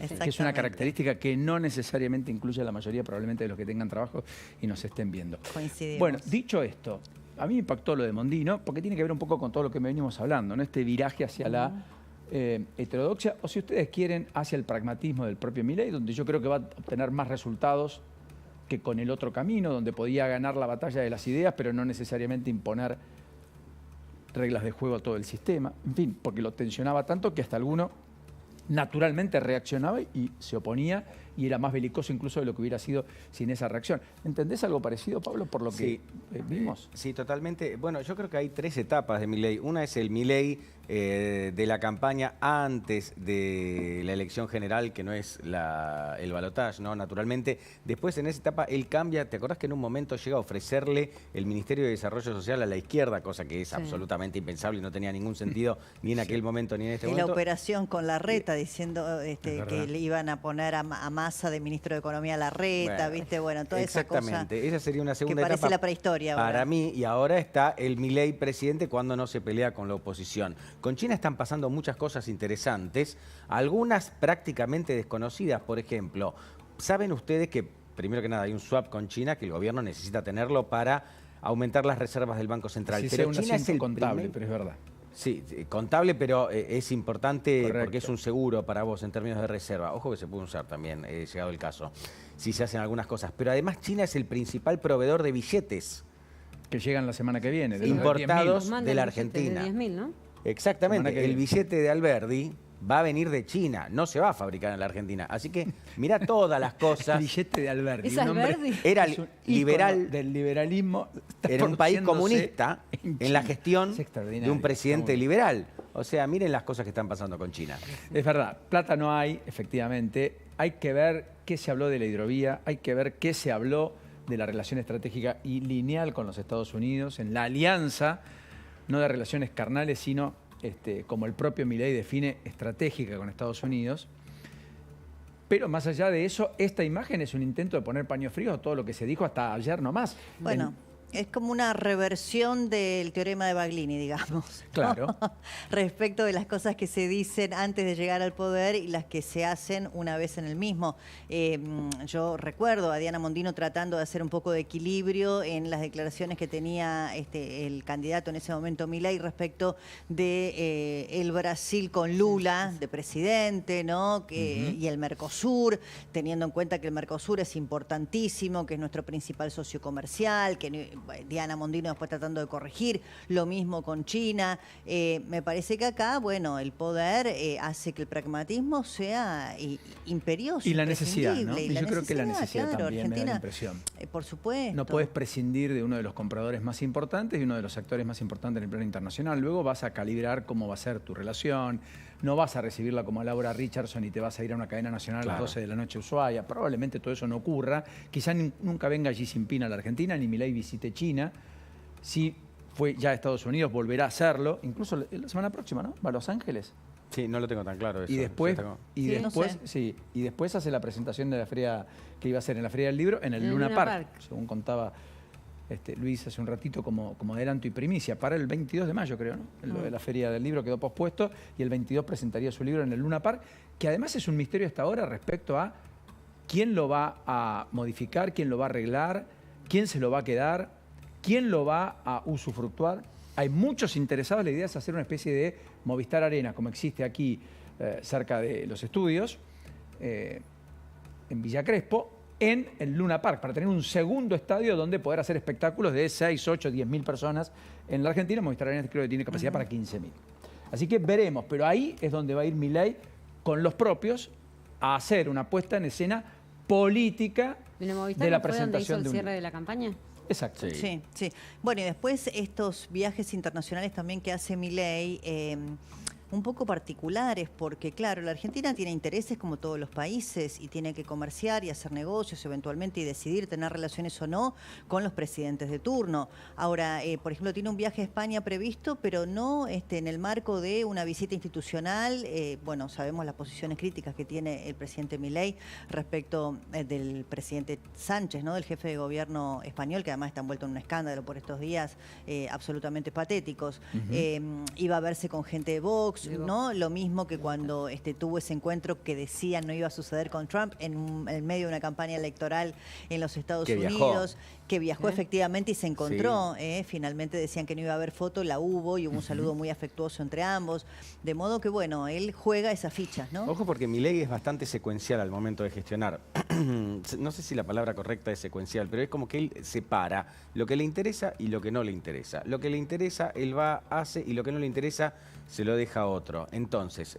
que es una característica que no necesariamente incluye a la mayoría probablemente de los que tengan trabajo y nos estén viendo. Coincidimos. Bueno, dicho esto, a mí me impactó lo de Mondino, porque tiene que ver un poco con todo lo que venimos hablando, ¿no? Este viraje hacia la heterodoxia, o si ustedes quieren, hacia el pragmatismo del propio Milei, donde yo creo que va a obtener más resultados que con el otro camino, donde podía ganar la batalla de las ideas, pero no necesariamente imponer reglas de juego a todo el sistema. En fin, porque lo tensionaba tanto que hasta alguno naturalmente reaccionaba y se oponía y era más belicoso incluso de lo que hubiera sido sin esa reacción. ¿Entendés algo parecido, Pablo, por lo que vimos? Sí, totalmente. Bueno, yo creo que hay tres etapas de Milei. Una es el Milei de la campaña antes de la elección general, que no es el balotaje, ¿no? Naturalmente. Después, en esa etapa, él cambia. ¿Te acordás que en un momento llega a ofrecerle el Ministerio de Desarrollo Social a la izquierda, cosa que es absolutamente impensable y no tenía ningún sentido ni en aquel momento ni en este momento? La operación con Larreta, diciendo que le iban a poner a Massa de ministro de Economía a Larreta, ¿viste? Bueno, toda esa cosa. Exactamente. Esa sería una segunda etapa. Que parece la prehistoria ahora. Para mí, y ahora está el Milei presidente cuando no se pelea con la oposición. Con China están pasando muchas cosas interesantes, algunas prácticamente desconocidas. Por ejemplo, ¿saben ustedes que, primero que nada, hay un swap con China que el gobierno necesita tenerlo para aumentar las reservas del Banco Central? Sí, pero un China es el contable, pero es verdad. Sí, contable, pero es importante. Correcto. Porque es un seguro para vos en términos de reserva. Ojo que se puede usar también, llegado el caso, si se hacen algunas cosas. Pero además China es el principal proveedor de billetes que llegan la semana que viene, de importados de la Argentina. De 10.000, ¿no? Exactamente, el billete de Alberdi va a venir de China, no se va a fabricar en la Argentina. Así que mira todas las cosas. El billete de Alberdi. ¿Es Alberdi? Era es un liberal del liberalismo. Era un país comunista en la gestión de un presidente liberal. O sea, miren las cosas que están pasando con China. Es verdad, plata no hay, efectivamente. Hay que ver qué se habló de la hidrovía, hay que ver qué se habló de la relación estratégica y lineal con los Estados Unidos, en la alianza, no de relaciones carnales, sino como el propio Milei define, estratégica con Estados Unidos. Pero más allá de eso, esta imagen es un intento de poner paño frío a todo lo que se dijo hasta ayer nomás. Bueno, es como una reversión del teorema de Baglini, digamos. Claro. Respecto de las cosas que se dicen antes de llegar al poder y las que se hacen una vez en el mismo. Yo recuerdo a Diana Mondino tratando de hacer un poco de equilibrio en las declaraciones que tenía el candidato en ese momento, Milei, respecto de el Brasil con Lula de presidente, ¿no? Y el Mercosur, teniendo en cuenta que el Mercosur es importantísimo, que es nuestro principal socio comercial, que Diana Mondino después tratando de corregir, lo mismo con China. Me parece que acá, bueno, el poder hace que el pragmatismo sea imperioso. Y la necesidad, ¿no? Y yo creo que la necesidad claro, también Argentina, me da la impresión. Por supuesto. No puedes prescindir de uno de los compradores más importantes y uno de los actores más importantes en el plano internacional. Luego vas a calibrar cómo va a ser tu relación. No vas a recibirla como a Laura Richardson y te vas a ir a una cadena nacional a las 12 de la noche a Ushuaia. Probablemente todo eso no ocurra. Quizá nunca venga Xi Jinping a la Argentina, ni Milei visite China. Si fue ya a Estados Unidos, volverá a hacerlo. Incluso la semana próxima, ¿no? Va a Los Ángeles. Sí, no lo tengo tan claro eso. Y después, sí, y después hace la presentación de la feria que iba a hacer en la Feria del Libro en el Luna Park, según contaba Luis hace un ratito como adelanto y primicia, para el 22 de mayo, creo, ¿no? Lo de la Feria del Libro quedó pospuesto y el 22 presentaría su libro en el Luna Park, que además es un misterio hasta ahora respecto a quién lo va a modificar, quién lo va a arreglar, quién se lo va a quedar, quién lo va a usufructuar. Hay muchos interesados. La idea es hacer una especie de Movistar Arena, como existe aquí cerca de los estudios, en Villa Crespo, en el Luna Park, para tener un segundo estadio donde poder hacer espectáculos de 6, 8, 10.000 personas. En la Argentina, Movistar Arena creo que tiene capacidad para 15.000. Así que veremos, pero ahí es donde va a ir Milei con los propios a hacer una puesta en escena política de la presentación de un cierre de la campaña. Exacto. Sí, sí. Bueno, y después estos viajes internacionales también que hace Milei, un poco particulares, porque claro, la Argentina tiene intereses como todos los países y tiene que comerciar y hacer negocios eventualmente y decidir tener relaciones o no con los presidentes de turno. Ahora, por ejemplo, tiene un viaje a España previsto, pero no en el marco de una visita institucional. Bueno, sabemos las posiciones críticas que tiene el presidente Milei respecto del presidente Sánchez, ¿no? Del jefe de gobierno español, que además está envuelto en un escándalo por estos días absolutamente patéticos. Iba a verse con gente de Vox, Vox, ¿no? Lo mismo que cuando tuvo ese encuentro que decían no iba a suceder con Trump en medio de una campaña electoral en los Estados Unidos, que viajó efectivamente y se encontró. Finalmente decían que no iba a haber foto, la hubo y hubo un saludo muy afectuoso entre ambos. De modo que, bueno, él juega esas fichas, ¿no? Ojo, porque Milei es bastante secuencial al momento de gestionar. No sé si la palabra correcta es secuencial, pero es como que él separa lo que le interesa y lo que no le interesa. Lo que le interesa, él va, hace, y lo que no le interesa, se lo deja a otro. Entonces,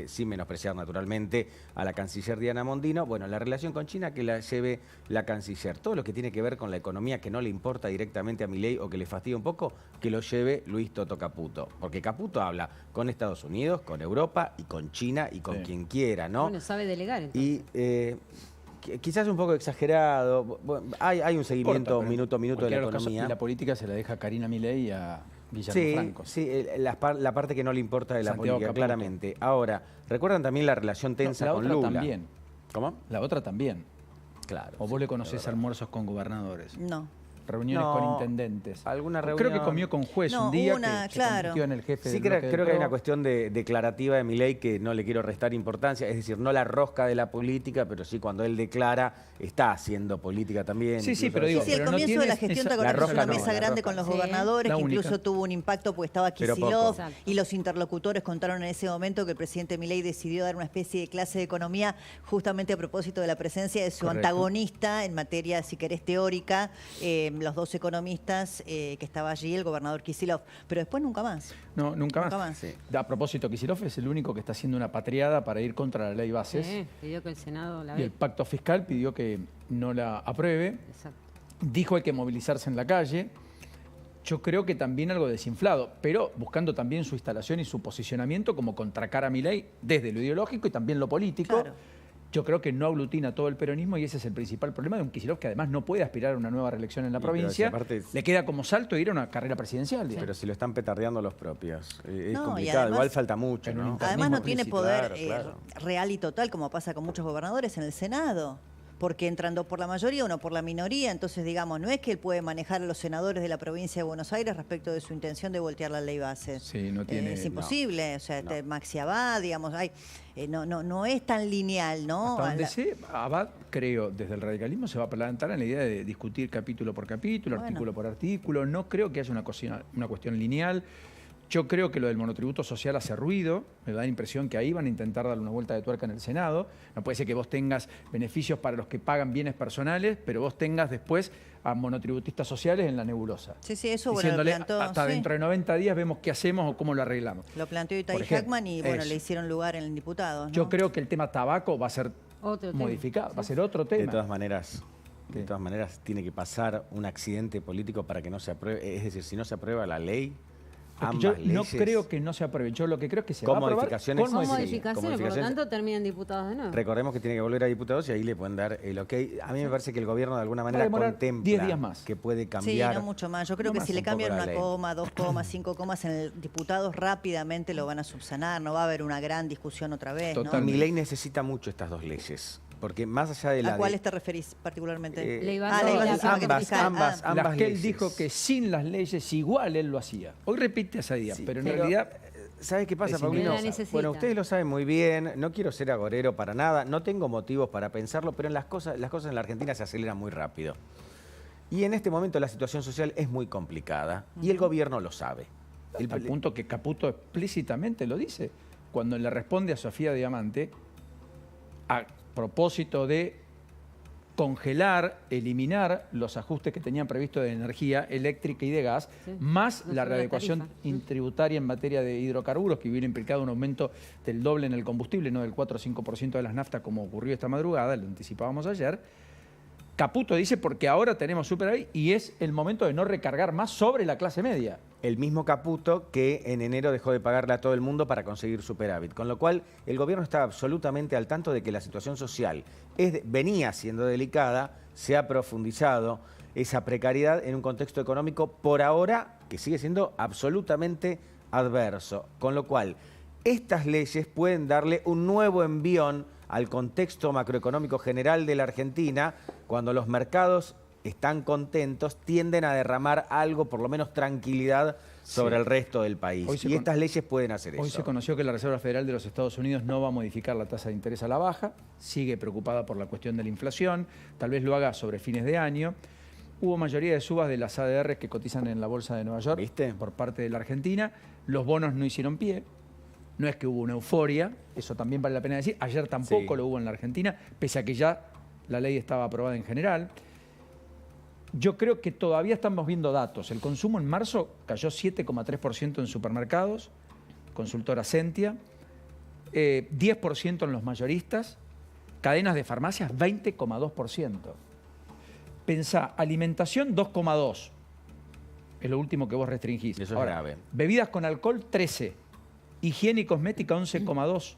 sin menospreciar naturalmente a la canciller Diana Mondino, bueno, la relación con China que la lleve la canciller. Todo lo que tiene que ver con la economía que no le importa directamente a Milei o que le fastidia un poco, que lo lleve Luis Toto Caputo. Porque Caputo habla con Estados Unidos, con Europa y con China y con quien quiera, ¿no? Bueno, sabe delegar entonces. Y quizás un poco exagerado. Bueno, hay un seguimiento minuto a minuto de la economía. Y la política se la deja a Karina Milei y a Guillermo Franco. Sí, la parte que no le importa de la Santiago política, Caputo. Claramente. Ahora, ¿recuerdan también la relación tensa con Lula? También. ¿Cómo? La otra también. Claro. ¿O vos le conocés almuerzos con gobernadores? No. Reuniones con intendentes. ¿Alguna reunión? Creo que comió con juez un día una, que se convirtió en el jefe Sí, del bloque creo del que hay PRO. una cuestión declarativa de Milei que no le quiero restar importancia, es decir, no la rosca de la política, pero sí cuando él declara, está haciendo política también. Sí, pero digo, Sí, el pero no comienzo de la tienes gestión, esa- te acordás la que hizo una rosca no, mesa la grande rosca. con los Sí. gobernadores, La que única. incluso tuvo un impacto porque estaba Pero poco. Kicillof Exacto. y los interlocutores contaron en ese momento que el presidente Milei decidió dar una especie de clase de economía justamente a propósito de la presencia de su Correcto. antagonista en materia, si querés, teórica, los dos economistas que estaba allí, el gobernador Kicillof. Pero después nunca más. No, nunca más. Nunca más. Sí. A propósito, Kicillof es el único que está haciendo una patriada para ir contra la ley bases. Sí, pidió que el Senado la Y el vea. pacto fiscal pidió que no la apruebe. Exacto. Dijo hay que movilizarse en la calle. Yo creo que también algo desinflado, pero buscando también su instalación y su posicionamiento como contracara a Milei desde lo ideológico y también lo político. Claro. Yo creo que no aglutina todo el peronismo y ese es el principal problema de un Kicillof que además no puede aspirar a una nueva reelección en la Y, pero provincia. si aparte- Le queda como salto ir a una carrera presidencial. digamos. Pero si lo están petardeando los propios. Es No, y complicado, además- igual falta mucho, En un ¿no? interno. Además no Mismo tiene principio, poder claro. real y total como pasa con muchos gobernadores en el Senado. Porque entrando por la mayoría, uno por la minoría, entonces digamos, no es que él puede manejar a los senadores de la provincia de Buenos Aires respecto de su intención de voltear la ley base. Sí, no tiene- Es imposible, o sea, No. Maxi Abad, digamos, no es tan lineal, ¿no? Hasta donde sé, Abad, creo, desde el radicalismo se va a plantar en la idea de discutir capítulo por capítulo, Bueno. artículo por artículo. No creo que haya una cuestión lineal. Yo creo que lo del monotributo social hace ruido. Me da la impresión que ahí van a intentar darle una vuelta de tuerca en el Senado. No puede ser que vos tengas beneficios para los que pagan bienes personales, pero vos tengas después a monotributistas sociales en la nebulosa. Sí, eso bueno, lo Diciéndole, planteó, hasta sí. dentro de 90 días vemos qué hacemos o cómo lo arreglamos. Lo planteó Itay Por ejemplo, Hackman y bueno, eso. le hicieron lugar en el diputado. Yo creo que el tema tabaco va a ser Otro tema. modificado, va a ser otro De tema. todas maneras, ¿Qué? de todas maneras, tiene que pasar un accidente político para que no se apruebe. Es decir, si no se aprueba la ley, Porque yo ambas no leyes, creo que no se apruebe. Yo lo que creo es que se Con va a aprobar modificaciones. con Con Sí, modificaciones, con por lo modificaciones. tanto terminan diputados de nuevo. Recordemos que tiene que volver a diputados y ahí le pueden dar el ok. A mí me parece que el gobierno de alguna Va a manera demorar contempla 10 días más. que puede Sí, cambiar. no mucho más. Yo creo No que más, si le un cambian poco la una ley. coma, 2 comas, 5 comas en el diputados, rápidamente lo van a subsanar. No va a haber una gran discusión otra vez. ¿no? Totalmente. Mi ley necesita mucho estas dos leyes. Porque más allá de la ¿A de- cuáles te referís particularmente? Ley Ah, básica ley y la básica pacto fiscal. ambas Las que él leyes. dijo que sin las leyes igual él lo hacía. Hoy repite esa idea, Sí, pero en realidad ¿Sabes qué pasa, es Paulino? la necesita. Bueno, ustedes lo saben muy bien, no quiero ser agorero para nada, no tengo motivos para pensarlo, pero las cosas en la Argentina se aceleran muy rápido. Y en este momento la situación social es muy complicada y el gobierno lo sabe. al punto que Caputo explícitamente lo dice, cuando le responde a Sofía Diamante a propósito de congelar, eliminar los ajustes que tenían previsto de energía eléctrica y de gas, Sí. más No la sube la readecuación tarifa. tributaria en materia de hidrocarburos, que hubiera implicado un aumento del doble en el combustible, no del 4 o 5% de las naftas como ocurrió esta madrugada, lo anticipábamos ayer. Caputo dice porque ahora tenemos superávit y es el momento de no recargar más sobre la clase media. El mismo Caputo que en enero dejó de pagarle a todo el mundo para conseguir superávit. Con lo cual, el gobierno está absolutamente al tanto de que la situación social venía siendo delicada, se ha profundizado esa precariedad en un contexto económico por ahora que sigue siendo absolutamente adverso. Con lo cual, estas leyes pueden darle un nuevo envión al contexto macroeconómico general de la Argentina, cuando los mercados están contentos, tienden a derramar algo, por lo menos tranquilidad, sobre el resto del país. Y estas leyes pueden hacer eso. Hoy se conoció que la Reserva Federal de los Estados Unidos no va a modificar la tasa de interés a la baja, sigue preocupada por la cuestión de la inflación, tal vez lo haga sobre fines de año. Hubo mayoría de subas de las ADR que cotizan en la Bolsa de Nueva York, ¿viste?, por parte de la Argentina. Los bonos no hicieron pie. No es que hubo una euforia, eso también vale la pena decir. Ayer tampoco lo hubo en la Argentina, pese a que ya la ley estaba aprobada en general. Yo creo que todavía estamos viendo datos. El consumo en marzo cayó 7,3% en supermercados, consultora Sentia, 10% en los mayoristas, cadenas de farmacias 20,2%. Pensá, alimentación 2,2%, es lo último que vos restringís. Eso Ahora, es grave. Bebidas con alcohol 13%, higiene y cosmética 11,2%,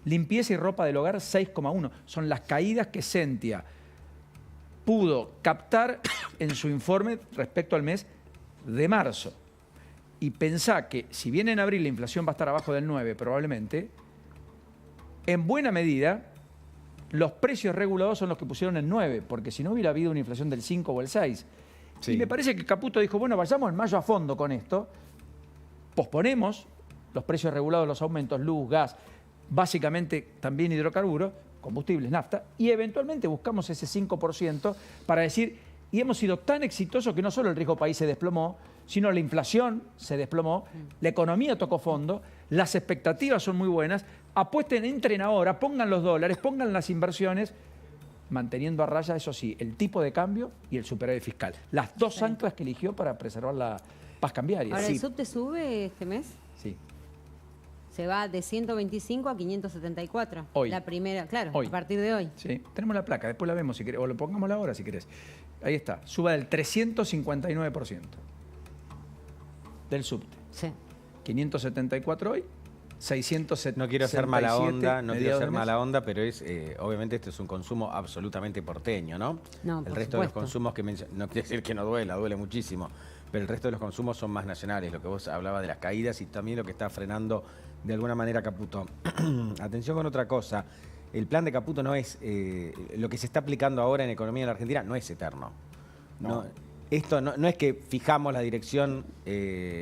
limpieza y ropa del hogar 6,1%. Son las caídas que Sentia pudo captar en su informe respecto al mes de marzo. Y pensá que si bien en abril la inflación va a estar abajo del 9 probablemente, en buena medida los precios regulados son los que pusieron el 9, porque si no hubiera habido una inflación del 5 o el 6. Sí. Y me parece que Caputo dijo, bueno, vayamos en mayo a fondo con esto, posponemos los precios regulados, los aumentos, luz, gas, básicamente también hidrocarburos, combustibles, nafta, y eventualmente buscamos ese 5% para decir, y hemos sido tan exitosos que no solo el riesgo país se desplomó, sino la inflación se desplomó, la economía tocó fondo, las expectativas son muy buenas, apuesten, entren ahora, pongan los dólares, pongan las inversiones, manteniendo a raya, eso sí, el tipo de cambio y el superávit fiscal. Las dos anclas que eligió para preservar la paz cambiaria. Ahora, ¿el subte sube este mes? Sí. Se va de 125 a 574. Hoy. La primera, claro, Hoy. a partir de hoy. Sí, tenemos la placa, después la vemos si querés, o lo pongamos ahora si querés. Ahí está, suba del 359% del subte. Sí. 574 hoy, 677. No quiero ser mala onda, pero obviamente este es un consumo absolutamente porteño, ¿no? No, el por resto de los supuesto. consumos que no quiere decir que no duele muchísimo, pero el resto de los consumos son más nacionales, lo que vos hablabas de las caídas y también lo que está frenando de alguna manera Caputo. Atención con otra cosa, el plan de Caputo no es, lo que se está aplicando ahora en economía en la Argentina no es eterno. No, esto no es que fijamos la dirección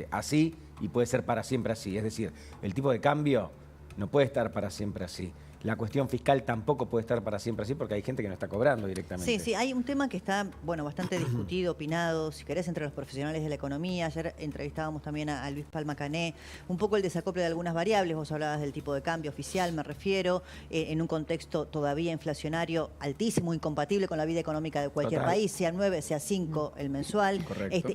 así y puede ser para siempre así. Es decir, el tipo de cambio no puede estar para siempre así. La cuestión fiscal tampoco puede estar para siempre así porque hay gente que no está cobrando directamente. Sí, hay un tema que está, bueno, bastante discutido, opinado, si querés, entre los profesionales de la economía. Ayer entrevistábamos también a Luis Palma Cané, un poco el desacople de algunas variables. Vos hablabas del tipo de cambio oficial, me refiero, en un contexto todavía inflacionario altísimo, incompatible con la vida económica de cualquier país, sea 9, sea 5 el mensual,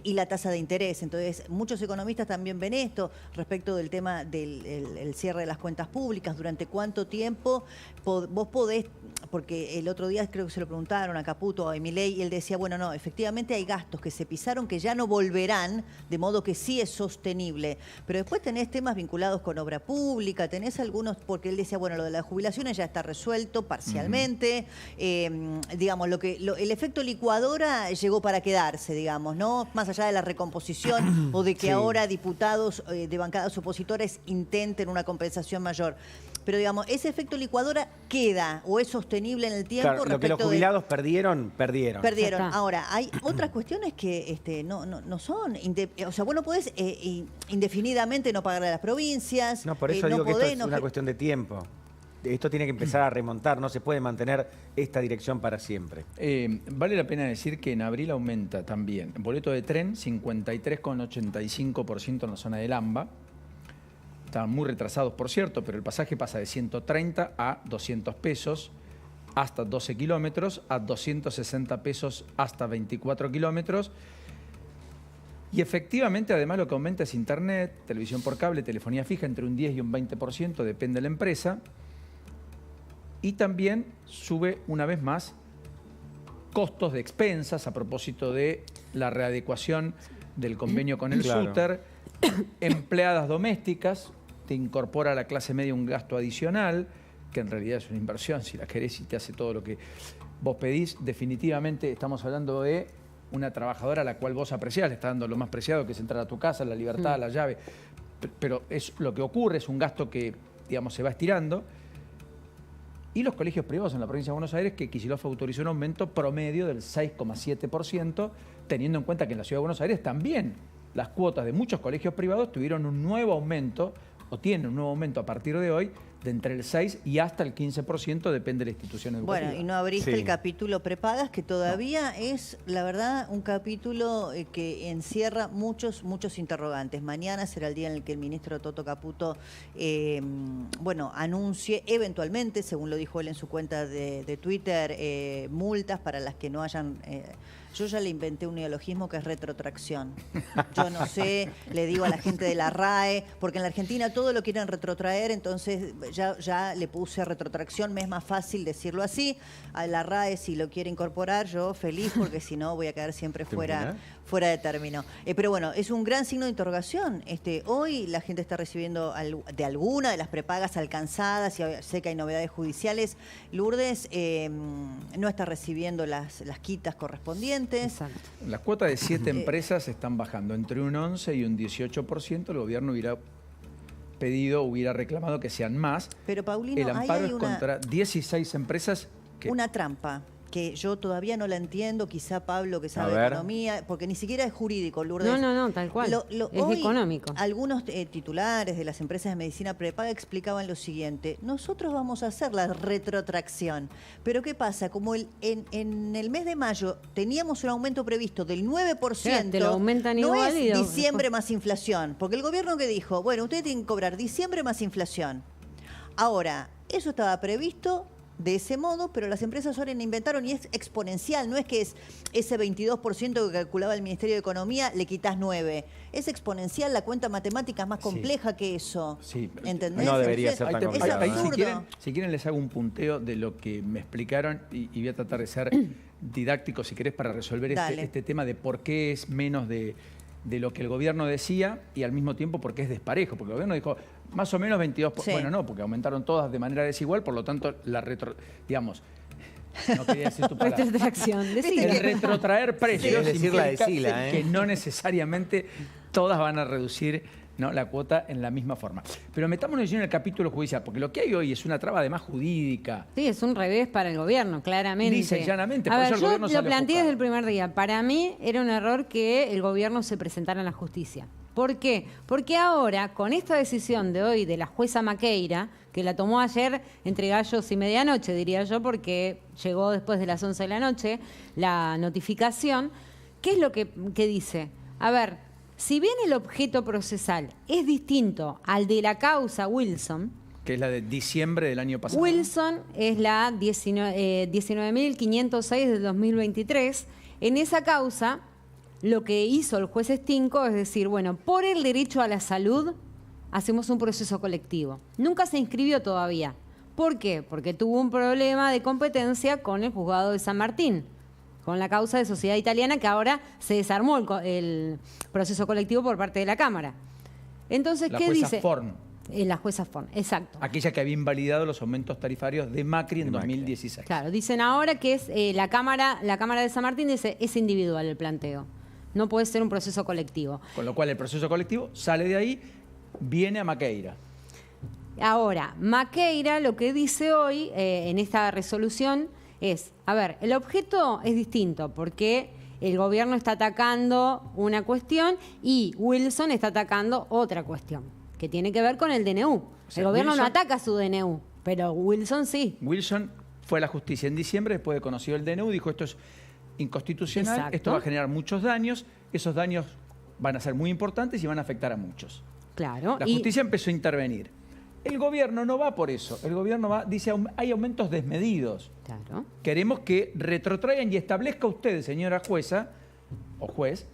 y la tasa de interés. Entonces, muchos economistas también ven esto respecto del tema del el cierre de las cuentas públicas, durante cuánto tiempo vos podés, porque el otro día creo que se lo preguntaron a Caputo o a Milei y él decía, bueno, no, efectivamente hay gastos que se pisaron que ya no volverán, de modo que sí es sostenible. Pero después tenés temas vinculados con obra pública, tenés algunos, porque él decía, bueno, lo de las jubilaciones ya está resuelto parcialmente, digamos, el efecto licuadora llegó para quedarse, digamos, ¿no? Más allá de la recomposición o de que ahora diputados de bancadas opositores intenten una compensación mayor. Pero, digamos, ¿ese efecto licuadora queda o es sostenible en el tiempo? Claro, lo que los jubilados perdieron. Ahora, hay otras cuestiones que no son. O sea, vos no podés indefinidamente no pagarle a las provincias. No, por eso digo que esto es una cuestión de tiempo. Esto tiene que empezar a remontar, no se puede mantener esta dirección para siempre. Vale la pena decir que en abril aumenta también el boleto de tren, 53,85% en la zona del AMBA. Estaban muy retrasados, por cierto, pero el pasaje pasa de 130 a 200 pesos hasta 12 kilómetros, a 260 pesos hasta 24 kilómetros. Y efectivamente, además, lo que aumenta es internet, televisión por cable, telefonía fija, entre un 10 y un 20%, depende de la empresa. Y también sube, una vez más, costos de expensas a propósito de la readecuación del convenio con el SUTER, empleadas domésticas, te incorpora a la clase media un gasto adicional, que en realidad es una inversión, si la querés y te hace todo lo que vos pedís. Definitivamente estamos hablando de una trabajadora a la cual vos apreciás, le estás dando lo más preciado, que es entrar a tu casa, la libertad, la llave. Pero es lo que ocurre, es un gasto que, digamos, se va estirando. Y los colegios privados en la provincia de Buenos Aires, que Kicillof autorizó un aumento promedio del 6,7%, teniendo en cuenta que en la ciudad de Buenos Aires también las cuotas de muchos colegios privados tuvieron un nuevo aumento, o tienen un nuevo aumento a partir de hoy, de entre el 6 y hasta el 15%, depende de la institución educativa. Bueno, y no abriste el capítulo prepagas, que todavía es, la verdad, un capítulo que encierra muchos interrogantes. Mañana será el día en el que el ministro Toto Caputo, anuncie eventualmente, según lo dijo él en su cuenta de Twitter, multas para las que no hayan... Yo ya le inventé un neologismo que es retrotracción. Yo no sé, le digo a la gente de la RAE, porque en la Argentina todo lo quieren retrotraer, entonces ya le puse retrotracción, me es más fácil decirlo así. A la RAE, si lo quiere incorporar, yo feliz, porque si no voy a quedar siempre fuera de término. Pero bueno, es un gran signo de interrogación. Hoy la gente está recibiendo de alguna de las prepagas alcanzadas, y sé que hay novedades judiciales. Lourdes no está recibiendo las quitas correspondientes. Exacto. Las cuotas de 7 empresas están bajando entre un 11 y un 18%. El gobierno hubiera reclamado que sean más. Pero Paulino, el amparo es contra 16 empresas. Una trampa que yo todavía no la entiendo, quizá Pablo, que sabe de economía, porque ni siquiera es jurídico, Lourdes. No, tal cual. Es hoy, económico. Algunos titulares de las empresas de medicina prepaga explicaban lo siguiente: nosotros vamos a hacer la retrotracción, pero ¿qué pasa? Como en el mes de mayo teníamos un aumento previsto del 9%, te lo aumentan no igual es diciembre más inflación, porque el gobierno que dijo, bueno, ustedes tienen que cobrar diciembre más inflación. Ahora, eso estaba previsto de ese modo, pero las empresas ahora inventaron, y es exponencial, no es que es ese 22% que calculaba el Ministerio de Economía, le quitas 9. Es exponencial, la cuenta matemática es más compleja que eso. Sí. ¿Entendés? No debería ser tan complicado. Es absurdo. Si quieren les hago un punteo de lo que me explicaron y voy a tratar de ser didáctico, si querés, para resolver este tema de por qué es menos de lo que el gobierno decía, y al mismo tiempo porque es desparejo, porque el gobierno dijo más o menos 22%. Sí. Bueno, no, porque aumentaron todas de manera desigual, por lo tanto, no quería decir tu palabra. Retrotracción. El retrotraer precios Sí, decir la de implica Sila, que no necesariamente todas van a reducir, ¿no?, la cuota en la misma forma. Pero metámonos en el capítulo judicial, porque lo que hay hoy es una traba además jurídica. Sí, es un revés para el gobierno, claramente. Lisa y llanamente, A por ver, eso el yo gobierno lo sale planteé ofuscado. desde el primer día. Para mí era un error que el gobierno se presentara en la justicia. ¿Por qué? Porque ahora, con esta decisión de hoy de la jueza Maqueira, que la tomó ayer entre gallos y medianoche, diría yo, porque llegó después de las 11 de la noche la notificación, ¿qué es lo que dice? A ver, si bien el objeto procesal es distinto al de la causa Wilson, Que es la de diciembre del año pasado. Wilson es la 19.506 del 2023. En esa causa, lo que hizo el juez Stinco es decir, bueno, por el derecho a la salud hacemos un proceso colectivo. Nunca se inscribió todavía. ¿Por qué? Porque tuvo un problema de competencia con el juzgado de San Martín, con la causa de Sociedad Italiana, que ahora se desarmó el proceso colectivo por parte de la Cámara. Entonces, La ¿qué jueza dice? Forn. La jueza Forn, exacto. Aquella que había invalidado los aumentos tarifarios de Macri en De Macri. 2016. Claro, dicen ahora que es la Cámara de San Martín dice es individual el planteo. No puede ser un proceso colectivo. Con lo cual el proceso colectivo sale de ahí, viene a Maqueira. Ahora, Maqueira lo que dice hoy en esta resolución es, a ver, el objeto es distinto porque el gobierno está atacando una cuestión y Wilson está atacando otra cuestión, que tiene que ver con el DNU. O sea, El gobierno no Wilson- ataca su DNU, pero Wilson sí. Wilson fue a la justicia en diciembre, después de conocido el DNU, dijo esto es inconstitucional, Exacto. esto va a generar muchos daños, esos daños van a ser muy importantes y van a afectar a muchos. Claro. La y- justicia empezó a intervenir. El gobierno no va por eso, el gobierno dice hay aumentos desmedidos. Claro. Queremos que retrotraigan y establezca usted, señora jueza o juez,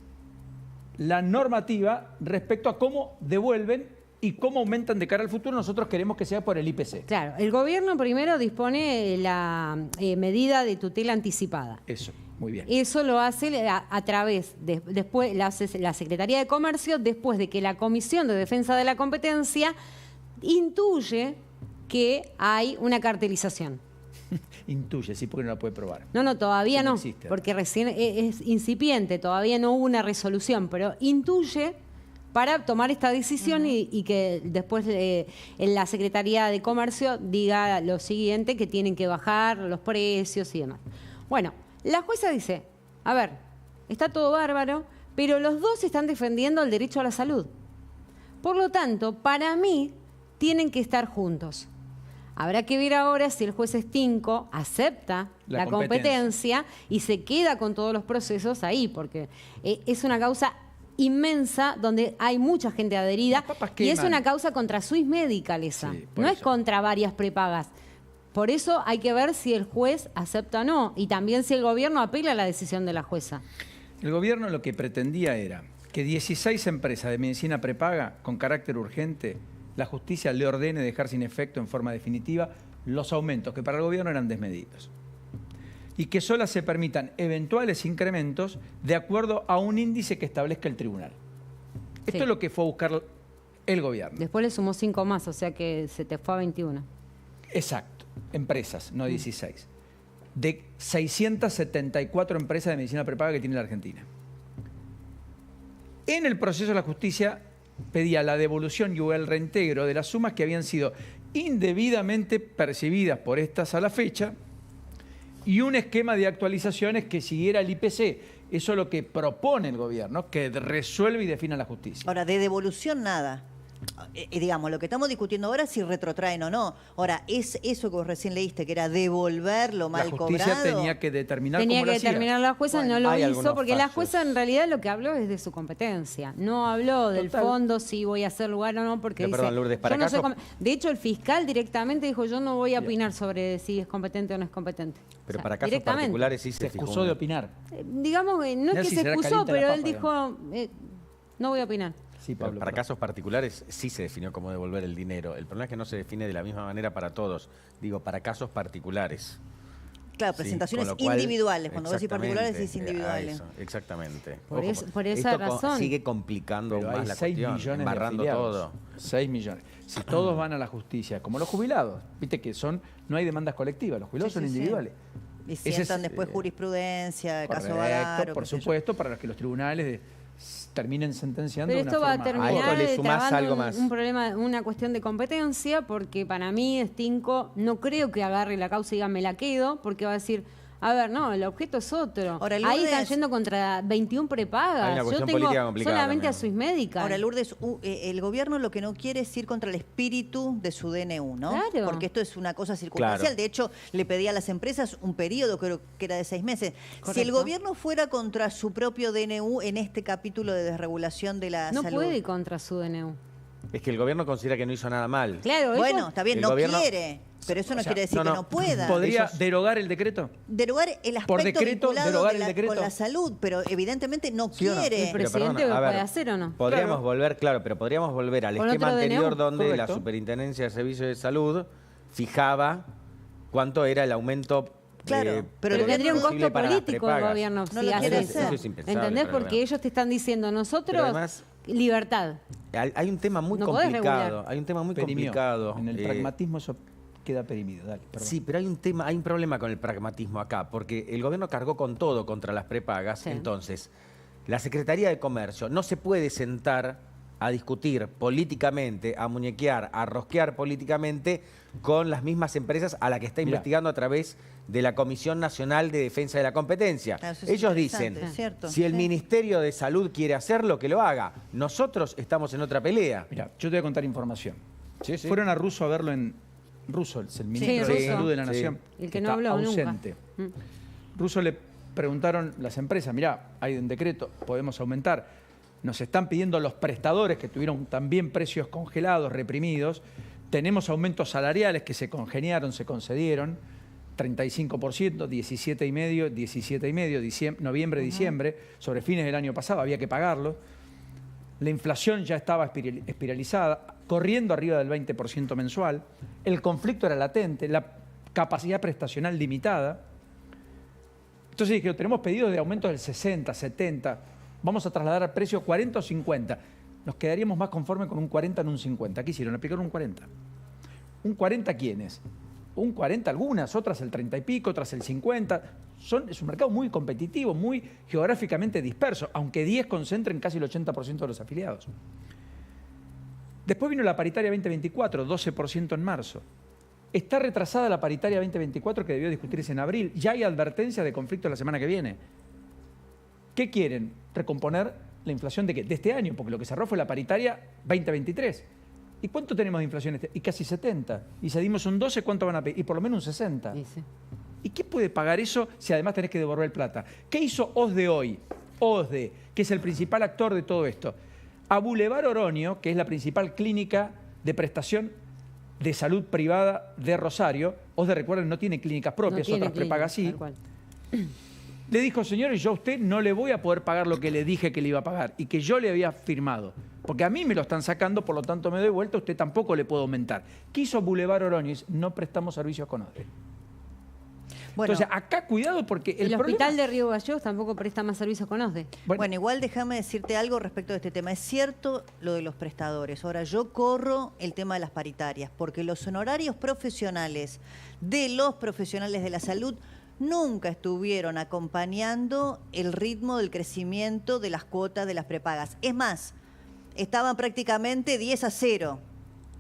la normativa respecto a cómo devuelven y cómo aumentan de cara al futuro. Nosotros queremos que sea por el IPC. Claro, el gobierno primero dispone la medida de tutela anticipada. Eso, muy bien. Eso lo hace a través, después la hace la Secretaría de Comercio, después de que la Comisión de Defensa de la Competencia intuye que hay una cartelización. Intuye, sí, porque no la puede probar. No, todavía Que no no, existe. porque recién es incipiente, todavía no hubo una resolución, pero intuye para tomar esta decisión y que después en la Secretaría de Comercio diga lo siguiente, que tienen que bajar los precios y demás. Bueno, la jueza dice, a ver, está todo bárbaro, pero los dos están defendiendo el derecho a la salud. Por lo tanto, para mí, tienen que estar juntos. Habrá que ver ahora si el juez Stinco acepta la competencia y se queda con todos los procesos ahí, porque es una causa inmensa donde hay mucha gente adherida y es una causa contra Swiss Medical esa, Sí, no es contra varias prepagas. Por eso hay que ver si el juez acepta o no y también si el gobierno apela a la decisión de la jueza. El gobierno lo que pretendía era que 16 empresas de medicina prepaga con carácter urgente, la justicia le ordene dejar sin efecto en forma definitiva los aumentos que para el gobierno eran desmedidos. Y que solo se permitan eventuales incrementos de acuerdo a un índice que establezca el tribunal. Esto es lo que fue a buscar el gobierno. Después le sumó 5 más, o sea que se te fue a 21. Exacto, empresas, no 16. De 674 empresas de medicina prepaga que tiene la Argentina. En el proceso de la justicia pedía la devolución y el reintegro de las sumas que habían sido indebidamente percibidas por estas a la fecha y un esquema de actualizaciones que siguiera el IPC. Eso es lo que propone el gobierno, que resuelve y defina la justicia. Ahora, de devolución nada. Digamos, lo que estamos discutiendo ahora es si retrotraen o no. Ahora, es eso que vos recién leíste, que era devolver lo mal cobrado. La justicia tenía que determinar Tenía cómo que lo hacía. determinar la jueza, Bueno, no lo hay hizo, algunos porque la fallos. jueza en realidad lo que habló es de su competencia. No habló del Total. fondo, si voy a hacer lugar o no, porque Pero, dice, perdón, Lourdes, ¿para yo no soy casos? de hecho, el fiscal directamente dijo, yo no voy a opinar sobre si es competente o no es competente. Pero O sea, para casos directamente. particulares sí Se se fijó excusó de opinar. Digamos que no es Mirá que si se será excusó, caliente la pero él papa, dijo, no voy a opinar. Sí, Pero Pablo. para perdón. casos particulares sí se definió cómo devolver el dinero. El problema es que no se define de la misma manera para todos. Digo, para casos particulares. Claro, Sí, presentaciones con lo cual, individuales. Cuando vos decís particulares, decís exactamente, individuales. eso, exactamente. Por Ojo, por esa esto razón. sigue complicando Pero aún hay más la 6 cuestión, millones de embarrando afiliados. todo. 6 millones. Si todos van a la justicia, como los jubilados, viste que no hay demandas colectivas, los jubilados Sí, son sí, sí. individuales. Y Ese sientan es, después jurisprudencia, el caso Correcto, Badaro. por qué sé yo. supuesto, para los que los tribunales terminen sentenciando Pero de esto una va a forma terminar A esto le sumás trabando algo más. un problema, una cuestión de competencia, porque para mí Stinco no creo que agarre la causa y diga me la quedo, porque va a decir, a ver, no, el objeto es otro. Ahora, Ahí Lourdes- están yendo contra 21 Hay prepagas. una Yo cuestión tengo política complicada solamente a también. Swiss Medical. Ahora, Lourdes, el gobierno lo que no quiere es ir contra el espíritu de su DNU, ¿no? Claro. Porque esto es una cosa circunstancial. Claro. De hecho, le pedía a las empresas un periodo, creo que era de 6 meses. Si el Correcto. gobierno fuera contra su propio DNU en este capítulo de desregulación de la no salud... puede ir contra su DNU. Es que el gobierno considera que no hizo nada mal. Claro, Bueno, ellos- está bien, el no gobierno- quiere, pero eso no O sea, quiere decir no, que no. no pueda. ¿Podría Ellos- derogar el decreto? Derogar el aspecto Por decreto, vinculado derogar de el la- decreto. con la salud, pero evidentemente no ¿Sí o no? quiere. El Pero presidente perdona, lo a ver, puede hacer o no. Podríamos Claro. volver, claro, pero podríamos volver al Con esquema otro DNU. anterior donde la Correcto. Superintendencia de Servicios de Salud fijaba cuánto era el aumento. Claro, pero Pero el tendría un posible costo para las político el prepagas. gobierno No si lo hace quiere eso. hacer. Eso es impensable ¿Entendés? para el Porque gobierno. ellos te están diciendo, nosotros, además- libertad. Hay un tema muy No podés complicado. regular. Hay un tema muy Perimió. complicado. En el pragmatismo eso queda perimido. Dale, perdón. Sí, pero hay un problema con el pragmatismo acá, porque el gobierno cargó con todo contra las prepagas. Sí. Entonces, la Secretaría de Comercio no se puede sentar a discutir políticamente, a muñequear, a rosquear políticamente con las mismas empresas a las que está Mirá. investigando a través de la Comisión Nacional de Defensa de la Competencia. Ah, eso es Ellos interesante, dicen, es cierto, si el sí. Ministerio de Salud quiere hacerlo, que lo haga. Nosotros estamos en otra pelea. Mira, yo te voy a contar información. Sí, sí. Fueron a Russo a verlo en... Russo, es el ministro de Russo. Salud de la Sí. Nación. El que no está habló nunca. ausente. Mm. Russo le preguntaron las empresas, mirá, hay un decreto, podemos aumentar. Nos están pidiendo los prestadores que tuvieron también precios congelados, reprimidos. Tenemos aumentos salariales que se congeniaron, se concedieron. 35%, 17,5%, 17,5%, noviembre, diciembre, sobre fines del año pasado, había que pagarlo. La inflación ya estaba espiralizada, corriendo arriba del 20% mensual. El conflicto era latente, la capacidad prestacional limitada. Entonces dijeron, tenemos pedidos de aumentos del 60, 70, vamos a trasladar al precio 40 o 50. Nos quedaríamos más conformes con un 40 en un 50. ¿Qué hicieron? Aplicaron un 40. ¿Un 40 quiénes? Un 40 algunas, otras el 30 y pico, otras el 50. Es un mercado muy competitivo, muy geográficamente disperso, aunque 10 concentren casi el 80% de los afiliados. Después vino la paritaria 2024, 12% en marzo. Está retrasada la paritaria 2024 que debió discutirse en abril. Ya hay advertencia de conflicto la semana que viene. ¿Qué quieren? Recomponer la inflación de este año, porque lo que cerró fue la paritaria 2023. ¿Y cuánto tenemos de inflación? Y casi 70. Y si dimos un 12, ¿cuánto van a pedir? Y por lo menos un 60. Sí, sí. ¿Y qué puede pagar eso si además tenés que devolver plata? ¿Qué hizo OSDE hoy? OSDE, que es el principal actor de todo esto. A Boulevard Oroño, que es la principal clínica de prestación de salud privada de Rosario, OSDE, recuerden, no tiene clínicas propias, No tiene otras prepagas sí. tal cual. Le dijo, señores, yo a usted no le voy a poder pagar lo que le dije que le iba a pagar y que yo le había firmado. Porque a mí me lo están sacando, por lo tanto me doy vuelta, a usted tampoco le puedo aumentar. ¿Qué hizo Boulevard Oroño? No prestamos servicios con OSDE. Bueno, Entonces, acá cuidado porque El problema... hospital de Río Gallegos tampoco presta más servicios con OSDE. Bueno, igual déjame decirte algo respecto de este tema. Es cierto lo de los prestadores. Ahora, yo corro el tema de las paritarias, porque los honorarios profesionales de los profesionales de la salud nunca estuvieron acompañando el ritmo del crecimiento de las cuotas de las prepagas. Es más, estaban prácticamente 10-0.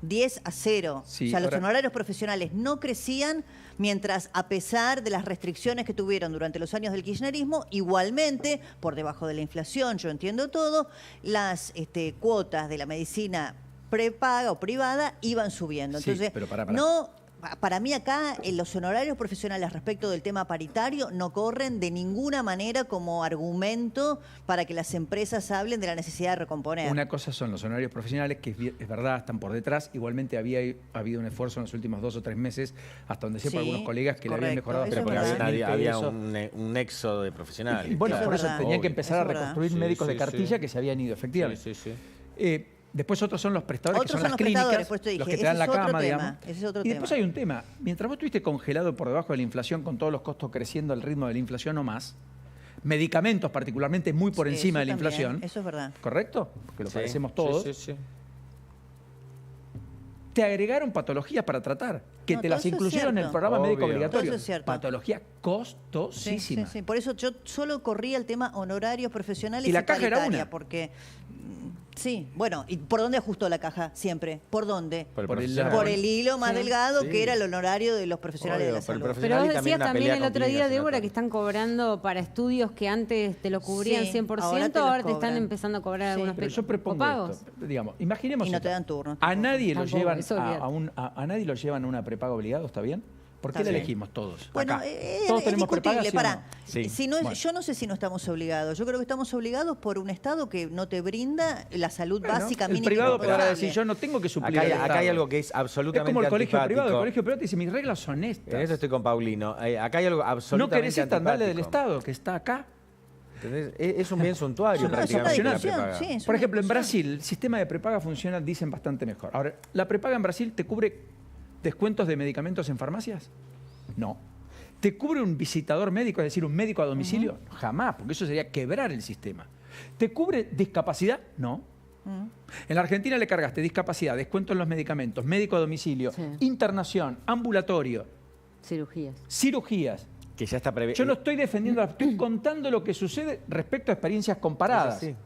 10-0. Sí, o sea, los ahora... honorarios profesionales no crecían, mientras a pesar de las restricciones que tuvieron durante los años del kirchnerismo, igualmente, por debajo de la inflación, yo entiendo todo, las cuotas de la medicina prepaga o privada iban subiendo. Entonces, sí, pero pará. no... Para mí acá los honorarios profesionales respecto del tema paritario no corren de ninguna manera como argumento para que las empresas hablen de la necesidad de recomponer. Una cosa son los honorarios profesionales, que es verdad, están por detrás. Igualmente había habido un esfuerzo en los últimos 2 o 3 meses, hasta donde sé por algunos colegas que le habían mejorado. Eso Pero porque es verdad. había un éxodo de profesionales. Y bueno, Eso por es eso verdad. tenían que empezar a Eso es reconstruir verdad. médicos Sí, de sí, cartilla sí. que se habían ido, efectivamente. Sí, sí, sí. Después otros son los prestadores, Otros que son son las los prestadores, clínicas, por eso te los dije, que te dan ese la es otro cama, tema, digamos. ese es otro Y después tema. hay un tema. Mientras vos estuviste congelado por debajo de la inflación, con todos los costos creciendo al ritmo de la inflación o más, medicamentos particularmente muy por Sí, encima de eso la también, inflación, eso es verdad. ¿correcto? Porque lo Sí, padecemos todos. Sí, sí, sí. Te agregaron patologías para tratar, que No, te todo las eso es incluyeron en el cierto. programa médico Obvio. obligatorio. Todo eso es cierto. Patología Sí, costosísima. sí, sí. Por eso yo solo corría el tema honorarios profesionales Y la caja era paritaria, una. porque sí, bueno, ¿y por dónde ajustó la caja siempre? ¿Por dónde? Por el Por el profesional. Por el hilo más Sí. delgado Sí. que era el honorario de los profesionales Obvio, de la por el salud. profesional. Pero vos Y también decías una también pelea el con otro día, clínicas Débora, en que la están cobrando para estudios que antes te lo cubrían Sí, 100%, ahora te los ahora te están cobran. empezando a cobrar Sí. algunos Pero yo propongo copagos. esto. Digamos, imaginemos Y no esto. te dan turno. A nadie lo Tampoco, llevan eso olvídate. a nadie lo llevan a una prepaga obligado, ¿está bien? ¿Por qué Está la bien. elegimos todos? Bueno, Acá. es Todos tenemos discutible. prepagas, ¿sí o Pará. no? Sí. Si no es- Bueno. Yo no sé si no estamos obligados. Yo creo que estamos obligados por un Estado que no te brinda la salud Bueno, básica el mínima. privado podrá indispensable. decir, yo no tengo que suplir Acá hay, al acá hay Estado. algo que es Es absolutamente como el colegio privado. El antipático. colegio privado te dice, mis reglas son En estas. eso estoy con Paulino. Acá hay algo No absolutamente querés estandarte del antipático. Estado, que está acá. ¿Entendés? Es un bien suntuario No, no, es una prácticamente la discusión, prepaga. sí, es Por una ejemplo, en discusión. Brasil, el sistema de prepaga funciona, dicen, bastante mejor. Ahora, ¿la prepaga en Brasil te cubre descuentos de medicamentos en farmacias? No. ¿Te cubre un visitador médico, es decir, un médico a domicilio? Jamás, porque eso sería quebrar el sistema. ¿Te cubre discapacidad? No. En la Argentina le cargaste discapacidad, descuento en los medicamentos, médico a domicilio, Sí. internación, ambulatorio, Cirugías. cirugías. Que ya está previsto. Yo no estoy defendiendo, estoy contando lo que sucede respecto a experiencias comparadas. Es así.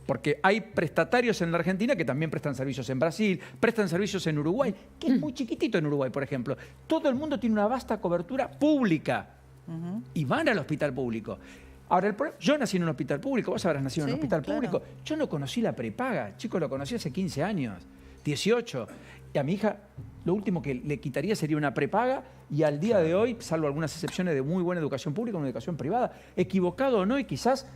Porque hay prestatarios en la Argentina que también prestan servicios en Brasil, prestan servicios en Uruguay, que es muy chiquitito en Uruguay, por ejemplo. Todo el mundo tiene una vasta cobertura pública y van al hospital público. Ahora, yo nací en un hospital público, vos habrás nacido en un Sí, hospital claro. público. Yo no conocí la prepaga, chicos, lo conocí hace 15 años, 18. Y a mi hija lo último que le quitaría sería una prepaga y al día de hoy, salvo algunas excepciones de muy buena educación pública, una educación privada, equivocado o no, y quizás,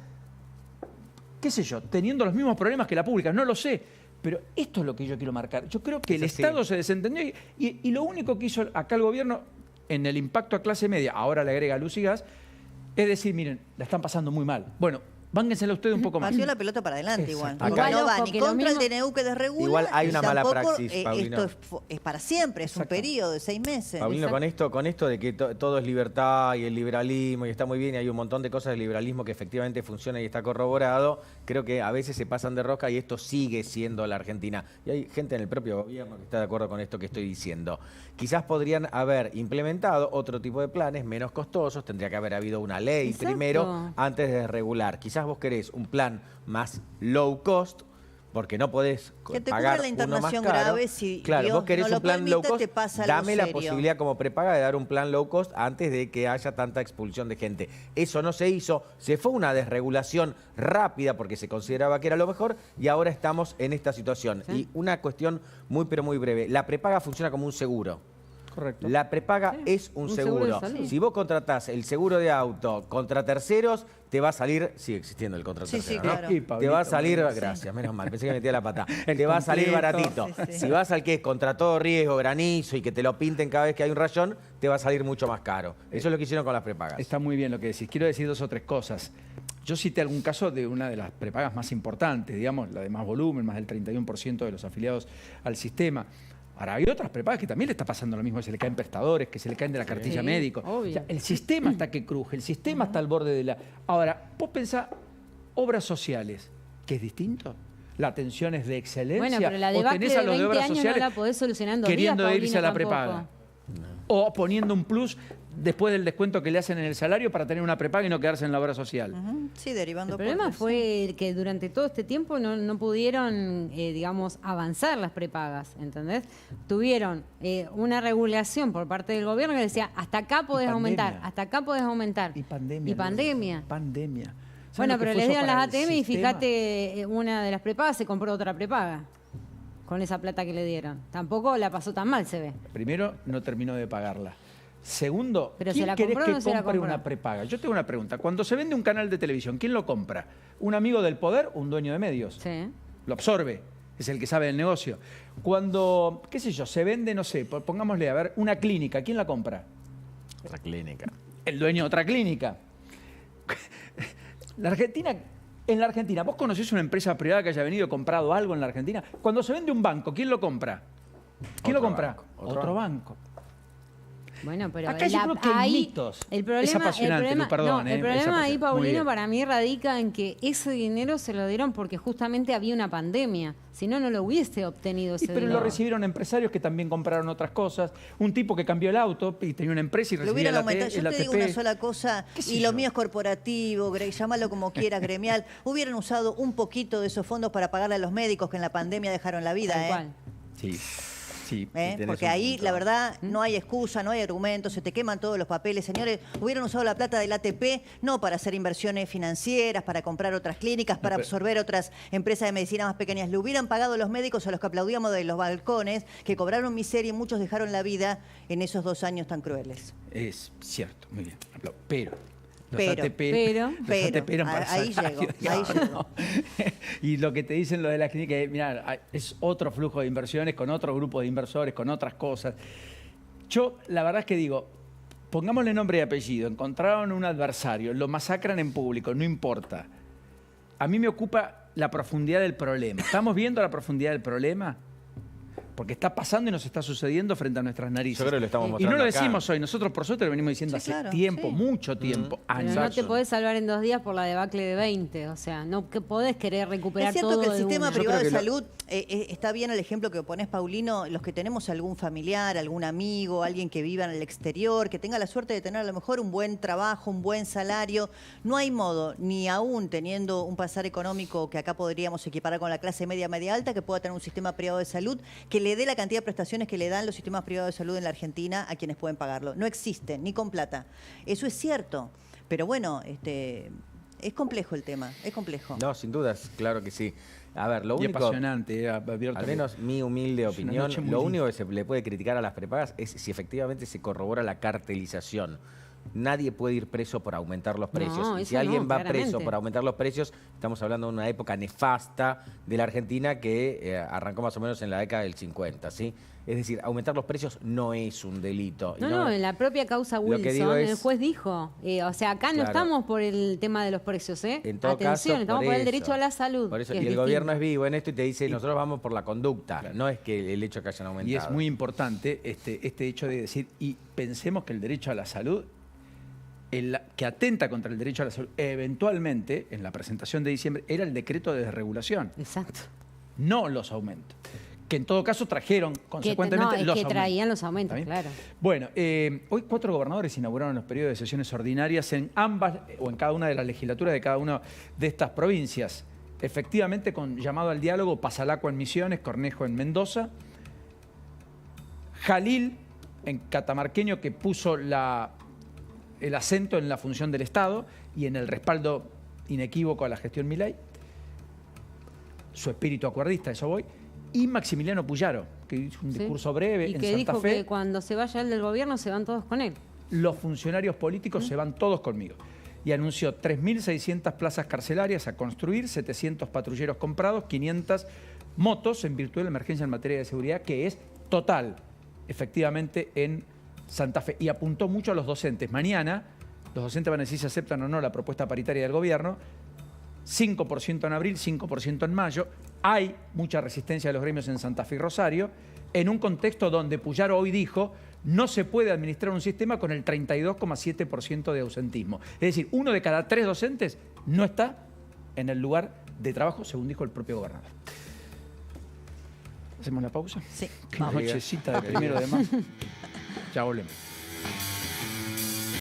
qué sé yo, teniendo los mismos problemas que la pública, no lo sé. Pero esto es lo que yo quiero marcar. Yo creo que el Es así. Estado se desentendió y lo único que hizo acá el gobierno en el impacto a clase media, ahora le agrega luz y gas, es decir, miren, la están pasando muy mal. Bueno, vángensela ustedes un poco más. Paseó la pelota para adelante igual. Exacto. Porque Acá- no va Ojo, ni que lo contra mismo- el DNU que desregula. Igual hay y una mala tampoco, praxis, Paulino. esto es para siempre, es un Exacto. periodo de 6 meses. Paulino, con esto de que todo es libertad y el liberalismo y está muy bien y hay un montón de cosas del liberalismo que efectivamente funciona y está corroborado, creo que a veces se pasan de rosca y esto sigue siendo la Argentina. Y hay gente en el propio gobierno que está de acuerdo con esto que estoy diciendo. Quizás podrían haber implementado otro tipo de planes menos costosos, tendría que haber habido una ley Exacto. primero antes de regular. Quizás vos querés un plan más low cost, porque no podés que te pagar cubra la uno más internación caro. grave, si claro, Dios vos querés no lo un plan low permite, cost, te pasa algo dame la serio. posibilidad como prepaga de dar un plan low cost antes de que haya tanta expulsión de gente. Eso no se hizo, se fue una desregulación rápida porque se consideraba que era lo mejor y ahora estamos en esta situación. Sí. Y una cuestión muy pero muy breve, la prepaga funciona como un seguro. Correcto. La prepaga Sí, es un seguro de seguro. salud. Si vos contratás el seguro de auto contra terceros, te va a salir, sigue existiendo el contra Sí, sí, terceros, ¿no? claro. Sí, Te Pablito, va a salir, bueno, sí. gracias, menos mal, pensé que metía la pata. El Te va a salir completo. baratito. Sí, sí. Si vas al que es contra todo riesgo, granizo y que te lo pinten cada vez que hay un rayón, te va a salir mucho más caro. Eso es lo que hicieron con las prepagas. Está muy bien lo que decís. Quiero decir 2 o 3 cosas. Yo cité algún caso de una de las prepagas más importantes, digamos, la de más volumen, más del 31% de los afiliados al sistema. Ahora, hay otras prepagas que también le está pasando lo mismo, que se le caen prestadores, que se le caen de la cartilla Sí, médico. obvio. O sea, el sistema está que cruje, el sistema está al borde de la... Ahora, vos pensás, obras sociales, que es distinto. La atención es de excelencia. Bueno, pero la o debacle tenés de a los 20 obras años no sociales la podés solucionar en 2 días, queriendo irse a la Paulino, prepaga. tampoco. O poniendo un plus después del descuento que le hacen en el salario para tener una prepaga y no quedarse en la obra social. Ujú, sí, derivando El problema aportes, fue que durante todo este tiempo no pudieron, digamos, avanzar las prepagas, ¿entendés? Tuvieron una regulación por parte del gobierno que decía, hasta acá podés aumentar, pandemia. hasta acá podés aumentar. Y pandemia. Y pandemia. Pandemia. ¿Sabes Bueno, lo que pero fue les eso dieron para las el ATM y sistema? fíjate, una de las prepagas se compró otra prepaga con esa plata que le dieron. Tampoco la pasó tan mal, se ve. Primero, no terminó de pagarla. Segundo, Pero ¿quién ¿se la querés compró o que no se la compre compró? una prepaga? Yo tengo una pregunta. Cuando se vende un canal de televisión, ¿quién lo compra? ¿Un amigo del poder o un dueño de medios? Sí. Lo absorbe, es el que sabe del negocio. Cuando, qué sé yo, se vende, no sé, pongámosle, a ver, una clínica, ¿quién la compra? La clínica. El dueño de otra clínica. En la Argentina, ¿vos conocés una empresa privada que haya venido y comprado algo en la Argentina? Cuando se vende un banco, ¿quién lo compra? ¿Quién lo Otro compra? banco. Otro banco. Bueno, pero Acá yo creo que hay mitos. El problema, Es apasionante, Lu, perdón, no, el es problema ahí, apasionante. Muy Paulino, bien. para mí radica en que ese dinero se lo dieron porque justamente había una pandemia. Si no, no lo hubiese obtenido ese Pero dinero. lo recibieron empresarios que también compraron otras cosas. Un tipo que cambió el auto y tenía una empresa y Lo recibía hubieran el aumentado. Yo el te digo ATP. una sola cosa, ¿Qué sé y lo yo? mío es corporativo, llámalo como quieras, gremial. Hubieran usado un poquito de esos fondos para pagarle a los médicos que en la pandemia dejaron la vida. Tal cual. Sí, sí. tenés Porque un ahí, punto. la verdad, no hay excusa, no hay argumentos, se te queman todos los papeles. Señores, hubieran usado la plata del ATP no para hacer inversiones financieras, para comprar otras clínicas, para absorber otras empresas de medicina más pequeñas. Le hubieran pagado a los médicos a los que aplaudíamos de los balcones, que cobraron miseria y muchos dejaron la vida en esos 2 años tan crueles. Es cierto, muy bien. Pero los Pero, ATP, pero, los ATP eran para ahí salario, llego, ahí digamos, llego. ¿no? Y lo que te dicen lo de las clínicas, mira, es otro flujo de inversiones con otro grupo de inversores, con otras cosas. Yo, la verdad es que digo, pongámosle nombre y apellido, encontraron un adversario, lo masacran en público, no importa. A mí me ocupa la profundidad del problema. ¿Estamos viendo la profundidad del problema? Porque está pasando y nos está sucediendo frente a nuestras narices. Yo creo que lo estamos Y mostrando no lo acá. decimos hoy, nosotros por suerte lo venimos diciendo Sí, hace claro, tiempo, sí. mucho tiempo, Pero años. no te podés salvar en 2 días por la debacle de 20. O sea, no que podés querer recuperar Es cierto todo que el de sistema una. privado de creo que salud, está bien el ejemplo que ponés, Paulino, los que tenemos algún familiar, algún amigo, alguien que viva en el exterior, que tenga la suerte de tener a lo mejor un buen trabajo, un buen salario. No hay modo, ni aún teniendo un pasar económico que acá podríamos equiparar con la clase media, media alta, que pueda tener un sistema privado de salud que le dé la cantidad de prestaciones que le dan los sistemas privados de salud en la Argentina a quienes pueden pagarlo. No existen, ni con plata. Eso es cierto. Pero bueno, es complejo el tema, es complejo. No, sin dudas, claro que sí. A ver, lo Y único... apasionante, abierto. Al menos mi humilde Es una opinión, noche muy lo linda. único que se le puede criticar a las prepagas es si efectivamente se corrobora la cartelización. Nadie puede ir preso por aumentar los precios. No, Y eso si alguien no, va preso claramente. por aumentar los precios, estamos hablando de una época nefasta de la Argentina que arrancó más o menos en la década del 50, ¿sí? Es decir, aumentar los precios no es un delito. Y No, en la propia causa Lo que digo Wilson, es- el juez dijo, o sea, acá no Claro. estamos por el tema de los precios, ¿eh? En todo Atención, caso, estamos por el eso. derecho a la salud. Por eso, que y el es gobierno es distinto. vivo en esto y te dice, nosotros vamos por la conducta, Claro. no es que el hecho que hayan aumentado. Y es muy importante este hecho de decir, y pensemos que el derecho a la salud, que atenta contra el derecho a la salud, eventualmente, en la presentación de diciembre, era el decreto de desregulación, Exacto. no los aumentos. Que en todo caso trajeron consecuentemente no, es los que aumentos. traían los aumentos, ¿Está bien? claro. Bueno, hoy 4 gobernadores inauguraron los periodos de sesiones ordinarias en ambas o en cada una de las legislaturas de cada una de estas provincias. efectivamente con llamado al diálogo, Pasalaco en Misiones, Cornejo en Mendoza, Jalil en catamarqueño, que puso el acento en la función del Estado y en el respaldo inequívoco a la gestión Milei, su espíritu acuerdista, eso voy, y Maximiliano Puyaro, que hizo un discurso breve y en que Santa dijo Fe. que cuando se vaya el del gobierno se van todos con él. Los funcionarios políticos se van todos conmigo. Y anunció 3.600 plazas carcelarias a construir, 700 patrulleros comprados, 500 motos en virtud de la emergencia en materia de seguridad, que es total, efectivamente, en Santa Fe. Y apuntó mucho a los docentes. Mañana, los docentes van a decir si aceptan o no la propuesta paritaria del gobierno. 5% en abril, 5% en mayo. Hay mucha resistencia de los gremios en Santa Fe y Rosario, en un contexto donde Puyaro hoy dijo no se puede administrar un sistema con el 32,7% de ausentismo. Es decir, 1 de cada 3 docentes no está en el lugar de trabajo, según dijo el propio gobernador. ¿Hacemos la pausa? Sí. Qué nochecita de 1 de mayo. Ya volvemos.